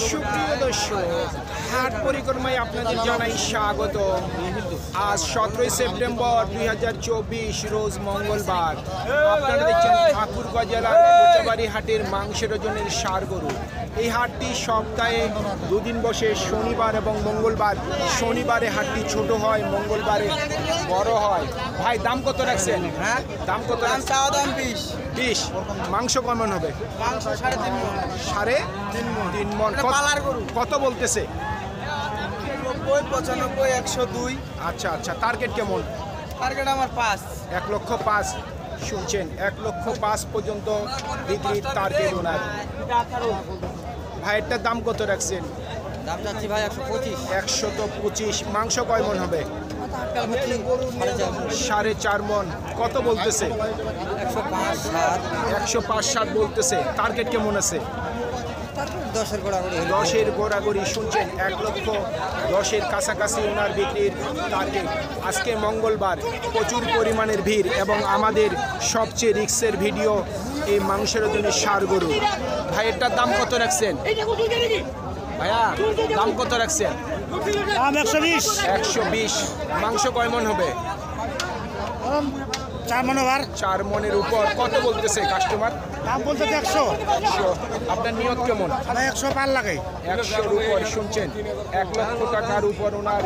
সুপ্রিয় দর্শক, হাট পরিক্রমায় আপনাদের জানাই স্বাগত। আজ 17 সেপ্টেম্বর 2024 রোজ মঙ্গলবার। আপনারা দেখছেন ঠাকুরগাঁ জেলার কোচাবাড়ি হাটের মাংসের ওজনের ষাঁড় গরু। এই হাটটি সপ্তাহে দুদিন বসে, শনিবার এবং মঙ্গলবার। শনিবারে হাটটি ছোট হয়, মঙ্গলবারে বড় হয়। ভাই দাম কত রাখছেন? হ্যাঁ, দাম কত? চাওয়া দাম 20। মাংস কেমন হবে? মাংস 3.5 মণ। 3.5 মণ। পালার গরু। কত বলতেছে? 90, 95, 102। আচ্ছা আচ্ছা, টার্গেট কেমন? টার্গেট আমার 5। 1,05,000। শুনছেন, 1,05,000 পর্যন্ত বিক্রির টার্গেট ওনার। ভাইয়েরটার দাম কত রাখছেন? দাম যাচ্ছি ভাই 125। 125। মাংস কয় মণ হবে? 4.5 মণ। কত বলতেছে? 105, 7। 105-7 বলতেছে। টার্গেট কেমন আছে? 10-এর গোড়াগুড়ি। 10-এর গোড়াগড়ি। শুনছেন, 1,10,000 কাছাকাছি ওনার বিক্রির টার্গেট। আজকে মঙ্গলবার, প্রচুর পরিমাণের ভিড় এবং আমাদের সবচেয়ে রিক্সের ভিডিও এই মাংসের জন্য ষাঁড় গরু। ভাইয়েরটার দাম কত রাখছেন? ভাইয়া দাম কত রাখছেন? 120। মাংস কয় মণ হবে? 4 মণ ওভার। 4 মণের উপর। কত বলতেছে কাস্টমার? দাম বলতে 100। আপনার নিয়ত কেমন? 100 পার লাগে। 100-র উপর। শুনছেন, 1 লক্ষ টাকার উপর ওনার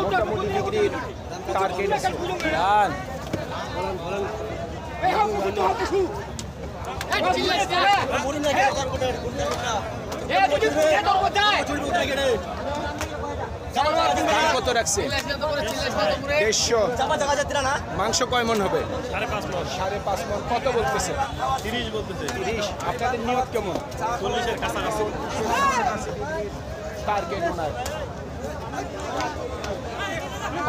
মোটামুটি বিক্রির টার্গেট আছে। দাম কত রাখছে? 150। মাংস কয় মণ হবে? 5.5 মণ। কত বলতেছে? 30। আপনাদের নিয়ত কেমন? 40-এর কাছাকাছি টার্গেট ওনার।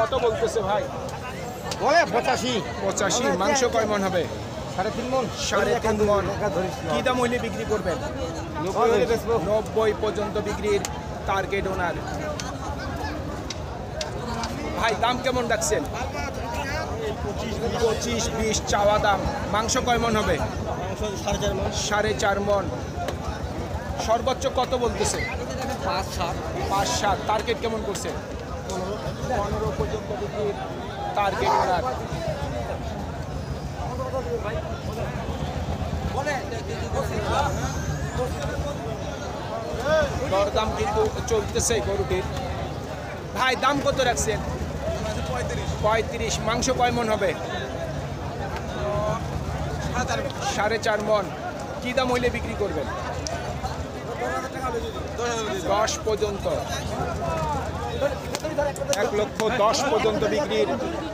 কত বলতেছে ভাই? বলে 85। মাংস কয় মণ হবে? 3.5 মণ। 3.5 মণ। কি দাম হইলে বিক্রি করবেন? 90 পর্যন্ত বিক্রির টার্গেট ওনার। ভাই দাম কেমন রাখছেন? 25-20 চাওয়া দাম। মাংস কয় মণ হবে? 4.5 মণ। সর্বোচ্চ কত বলতেছে? 5-7। টার্গেট কেমন করছে? 15 পর্যন্ত বিক্রির টার্গেট ওনার। দরদাম কিন্তু চলতেছে গরুটির। ভাই দাম কত রাখছেন? 35। মাংস কয় মণ হবে? 4.5 মণ। কি দাম হইলে বিক্রি করবেন? 10 পর্যন্ত। 1,10,000 পর্যন্ত বিক্রির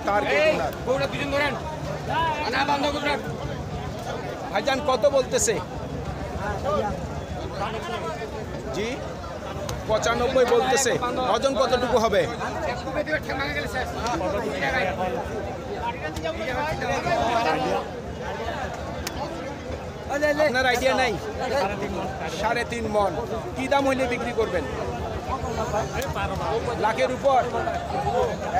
টার্গেট ওনার। ভাইজান কত বলতেছে? জি 95 বলতেছে। ওজন কতটুকু হবে? আপনার আইডিয়া নাই? 3.5 মণ। কি দাম হইলে বিক্রি করবেন? লাখের উপর।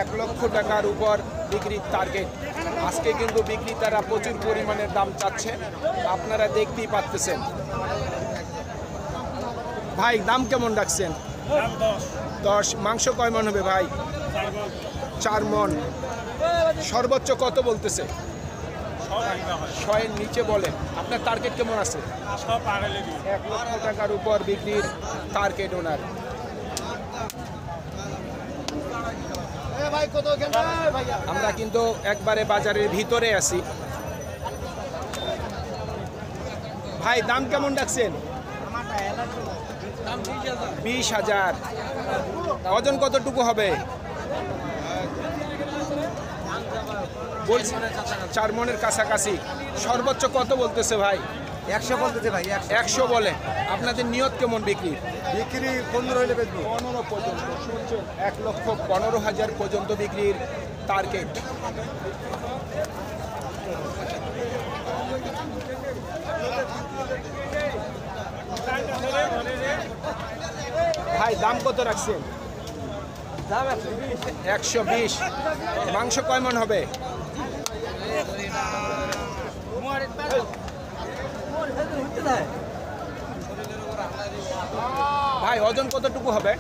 1 লক্ষ টাকার উপর বিক্রির টার্গেট। আজকে কিন্তু বিক্রেতারা প্রচুর পরিমাণের দাম চাচ্ছে, আপনারা দেখতেই পাচ্ছেন। ভাই দাম কেমন রাখছেন? 10। মাংস কয় মণ হবে ভাই? 4 মণ। সর্বোচ্চ কত বলতেছে? 6-এর নিচে বলে। আপনার টার্গেট কেমন আছে? 1 লক্ষ টাকার উপর বিক্রির টার্গেট ওনার। আমরা কিন্তু একবারে বাজারের ভিতরে আছি। ভাই দাম কেমন রাখছেন? 20,000। ওজন কতটুকু হবে? বলছি 4 মণের কাছাকাছি। সর্বোচ্চ কত বলতেছে ভাই? 100 বলতেছে ভাই। 100 বলে। আপনাদের নিয়ত কেমন বিক্রি? 15 হইলে বেচবো। 15 পর্যন্ত। শুনছেন, 1,15,000 পর্যন্ত বিক্রির টার্গেট। ভাই দাম কত রাখছেন? 120। মাংস কয় মণ হবে? ভাই ওজন কতটুকু হবে?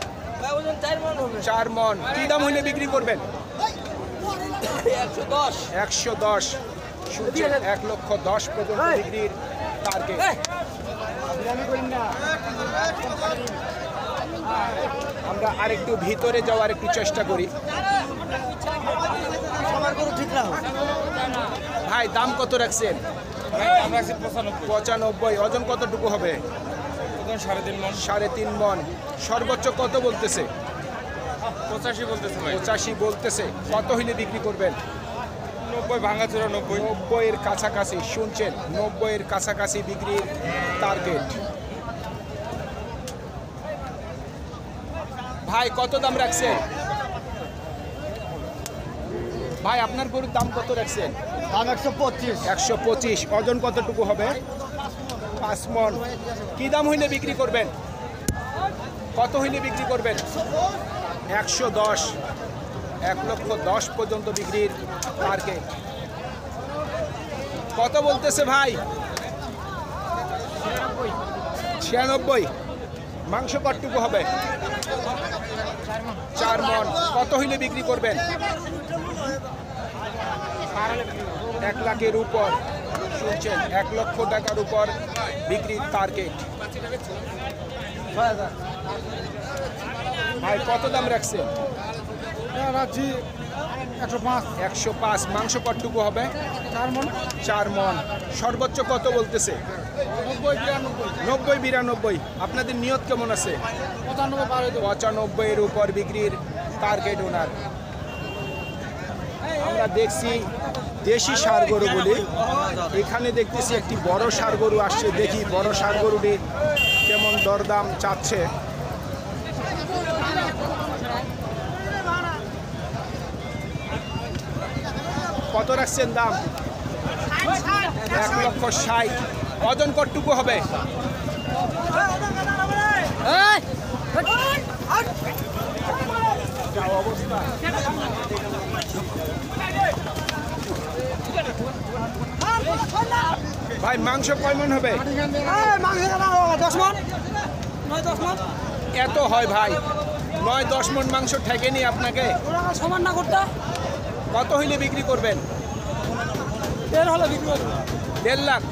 4 মন। কি দাম হইলে বিক্রি করবেন? 110। 1,10,000 পর্যন্ত বিক্রির টার্গেট। আমরা আরেকটু ভিতরে যাওয়ার একটু চেষ্টা করি। ভাই দাম কত রাখছেন? 95। ওজন কতটুকু হবে? 3.5 মন। সর্বোচ্চ কত বলতেছে? 85 বলতেছে। কত হইলে বিক্রি করবেন? 90 ভাঙাচোরা 90। 90-এর কাছাকাছি। শুনছেন, 90-এর কাছাকাছি বিক্রির টার্গেট। ভাই কত দাম রাখছেন? ভাই আপনার গরুর দাম কত রাখছেন? দাম 125। 125। ওজন কতটুকু হবে? 5 মন। কি দাম হইলে বিক্রি করবেন? কত হইলে বিক্রি করবেন? 110। 1,10,000 পর্যন্ত বিক্রির টার্গেট। কত বলতেছে ভাই? 96। মাংস কতটুকু হবে? 4 মন। কত হইলে বিক্রি করবেন? 1 লাখের উপর। শুনছেন, 1 লক্ষ টাকার উপর বিক্রির টার্গেট। ভাই কত দাম রাখছেন? রাখছি 105। 105। মাংস কতটুকু হবে? 4 মন। সর্বোচ্চ কত বলতেছে? 90-92। আপনাদের নিয়ত কেমন আছে? 95-এর উপর বিক্রির টার্গেট ওনার। আমরা দেখছি দেশি ষাঁড় গরুগুলি। এখানে দেখতেছি একটি বড় ষাঁড় গরু আসছে। দেখি বড় ষাঁড় গরুটি কেমন দরদাম চাচ্ছে। কত রাখছেন দাম? 1,60,000। ওজন কতটুকু হবে? ভাই মাংস কয় মন হবে? 10 মন। এত হয় ভাই? 9-10 মন মাংস ঠেকেনি আপনাকে? সমান না করতে কত হইলে বিক্রি করবেন? 1.5 লাখ।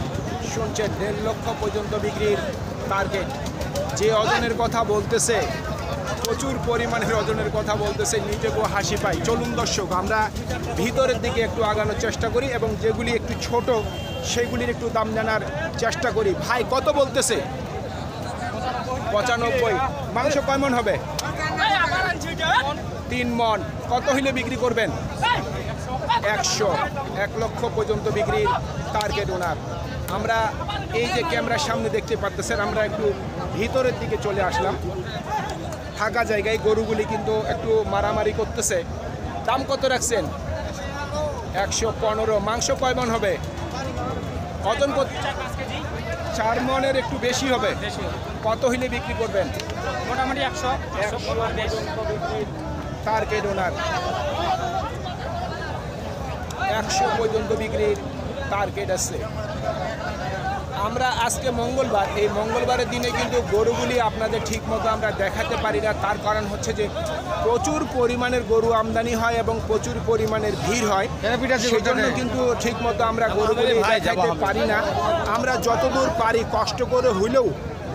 শুনছেন, 1.5 লক্ষ পর্যন্ত বিক্রির টার্গেট। যে ওজনের কথা বলতেছে, প্রচুর পরিমাণের ওজনের কথা বলতেছে, নিজেকেও হাসি পাই। চলুন দর্শক, আমরা ভিতরের দিকে একটু আগানোর চেষ্টা করি এবং যেগুলি একটু ছোট সেগুলির একটু দাম জানার চেষ্টা করি। ভাই কত বলতেছে? 95। মাংস কয় মন হবে? 3 মন। কত হইলে বিক্রি করবেন? 100। 1 লক্ষ পর্যন্ত বিক্রির টার্গেট ওনার। আমরা এই যে ক্যামেরার সামনে দেখতে পাচ্ছেন, আমরা একটু ভিতরের দিকে চলে আসলাম। ফাঁকা জায়গায় গরুগুলি কিন্তু একটু মারামারি করতেছে। দাম কত রাখছেন? 115। মাংস কয় মন হবে? ওজন 4 মনের একটু বেশি হবে। কত হইলে বিক্রি করবেন? মোটামুটি 100 টার্গেট ওনার। 100 পর্যন্ত বিক্রির টার্গেট আছে। আমরা আজকে মঙ্গলবার, এই মঙ্গলবারের দিনে কিন্তু গরুগুলি আপনাদের ঠিকমতো আমরা দেখাতে পারি না। তার কারণ হচ্ছে যে প্রচুর পরিমাণের গরু আমদানি হয় এবং প্রচুর পরিমাণের ভিড় হয়। সেজন্য কিন্তু ঠিকমতো আমরা গরুগুলি দেখাতে পারি না। আমরা যতদূর পারি কষ্ট করে হইলেও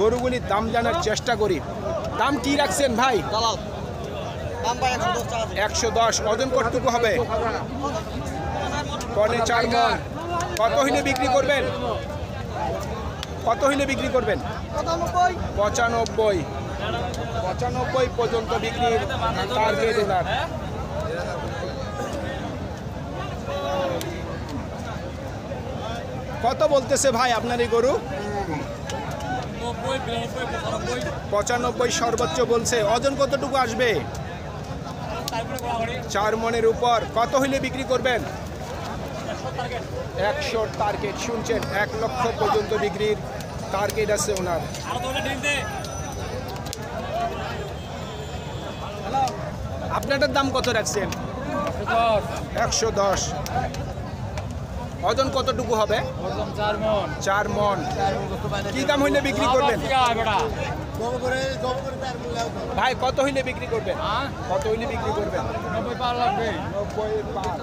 গরুগুলির দাম জানার চেষ্টা করি। দাম কি রাখছেন ভাই? 110। ওজন কতটুকু হবে? 4 মন। কত হইলে বিক্রি করবেন? কত হইলে বিক্রি করবেন? 95 পর্যন্ত বিক্রির টার্গেট ওনার। কত বলতেছে ভাই আপনার এই গরু? 95 সর্বোচ্চ বলছে। ওজন কতটুকু আসবে? 4 মনের উপর। কত হইলে বিক্রি করবেন? 100 টার্গেট। শুনছেন, 1 লক্ষ পর্যন্ত বিক্রির টার্গেট আছে ওনার। আপনাদের দাম কত রাখছেন? 110। ওজন কতটুকু হবে? 4 মন। কি দাম হইলে বিক্রি করবেন? ভাই কত হইলে বিক্রি করবেন? কত হইলে বিক্রি করবেন? 90 পার লাগবে। 90 পার।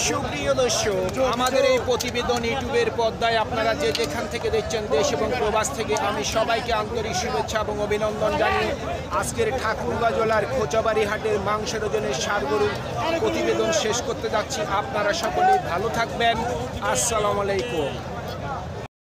সুপ্রিয় দর্শক, আমাদের এই প্রতিবেদন ইউটিউবের পর্দায় আপনারা যে যেখান থেকে দেখছেন, দেশ এবং প্রবাস থেকে, আমি সবাইকে আন্তরিক শুভেচ্ছা এবং অভিনন্দন জানিয়ে আজকের ঠাকুরগাঁ জেলার খোঁচাবাড়ি হাটের মাংসের ওজনের ষাঁড় গরুর প্রতিবেদন শেষ করতে যাচ্ছি। আপনারা সকলেই ভালো থাকবেন। আসসালামু আলাইকুম।